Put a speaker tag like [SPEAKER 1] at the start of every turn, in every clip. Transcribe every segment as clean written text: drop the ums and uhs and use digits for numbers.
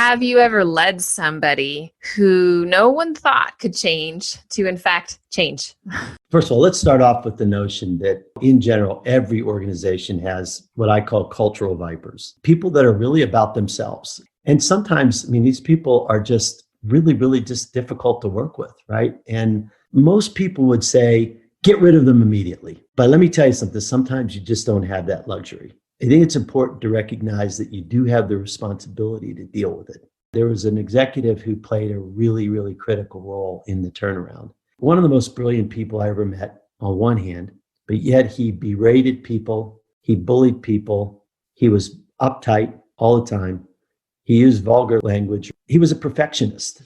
[SPEAKER 1] Have you ever led somebody who no one thought could change to, in fact, change?
[SPEAKER 2] First of all, let's start off with the notion that in general, every organization has what I call cultural vipers, people that are really about themselves. And sometimes, these people are just really just difficult to work with, right? And most people would say, get rid of them immediately. But let me tell you something, sometimes you just don't have that luxury. I think it's important to recognize that you do have the responsibility to deal with it. There was an executive who played a really critical role in the turnaround. One of the most brilliant people I ever met on one hand, but yet he berated people, he bullied people, he was uptight all the time. He used vulgar language. He was a perfectionist.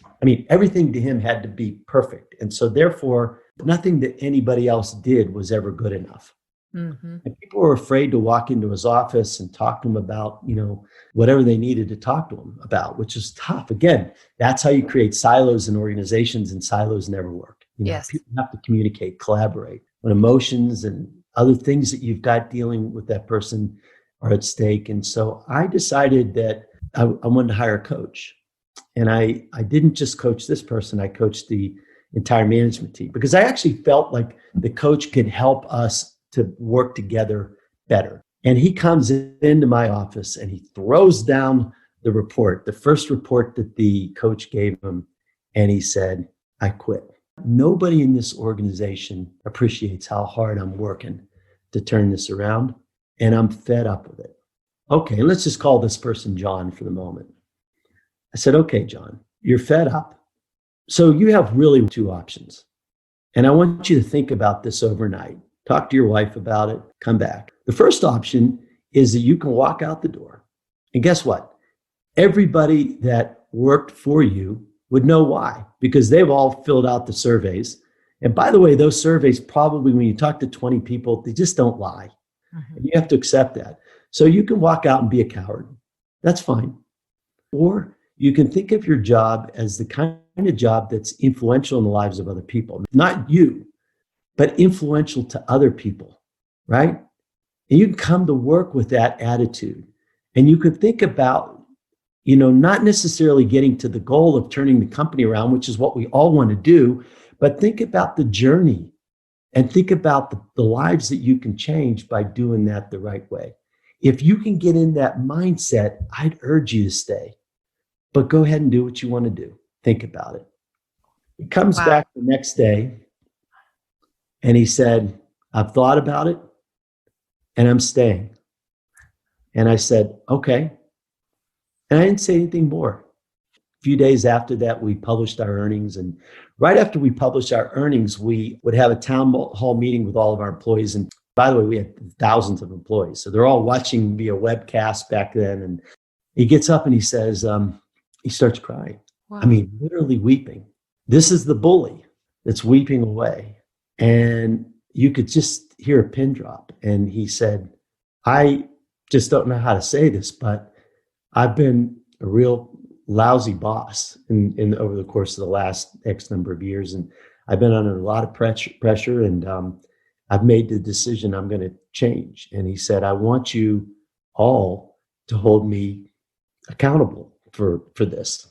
[SPEAKER 2] Everything to him had to be perfect. And so therefore, nothing that anybody else did was ever good enough. Mm-hmm. And people were afraid to walk into his office and talk to him about, whatever they needed to talk to him about, which is tough. Again, that's how you create silos in organizations, and silos never work.
[SPEAKER 1] Yes.
[SPEAKER 2] People have to communicate, collaborate. When emotions and other things that you've got dealing with that person are at stake. And so I decided that I wanted to hire a coach. And I didn't just coach this person, I coached the entire management team, because I actually felt like the coach could help us to work together better. And he comes into my office and he throws down the report, the first report that the coach gave him. And he said, I quit. Nobody in this organization appreciates how hard I'm working to turn this around. And I'm fed up with it. Okay, let's just call this person John for the moment. I said, okay, John, you're fed up. So you have really two options. And I want you to think about this overnight. Talk to your wife about it, come back. The first option is that you can walk out the door. And guess what? Everybody that worked for you would know why, because they've all filled out the surveys. And by the way, those surveys probably, when you talk to 20 people, they just don't lie. Mm-hmm. And you have to accept that. So you can walk out and be a coward. That's fine. Or you can think of your job as the kind of job that's influential in the lives of other people. Not you, but influential to other people, right? And you can come to work with that attitude. And you can think about, not necessarily getting to the goal of turning the company around, which is what we all want to do, but think about the journey and think about the lives that you can change by doing that the right way. If you can get in that mindset, I'd urge you to stay. But go ahead and do what you want to do. Think about it. He comes back the next day and he said, I've thought about it and I'm staying. And I said, okay. And I didn't say anything more. A few days after that, we published our earnings. And right after we published our earnings, we would have a town hall meeting with all of our employees. And by the way, we had thousands of employees. So they're all watching via webcast back then. And he gets up and he says, he starts crying. Wow. Literally weeping. This is the bully that's weeping away. And you could just hear a pin drop. And he said, I just don't know how to say this, but I've been a real lousy boss in over the course of the last X number of years. And I've been under a lot of pressure and I've made the decision I'm going to change. And he said, I want you all to hold me accountable for this.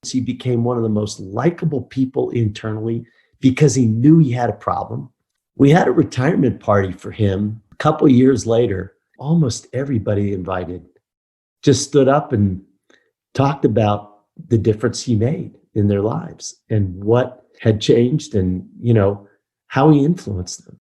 [SPEAKER 2] He became one of the most likable people internally because he knew he had a problem. We had a retirement party for him. A couple of years later, almost everybody invited just stood up and talked about the difference he made in their lives and what had changed and, how he influenced them.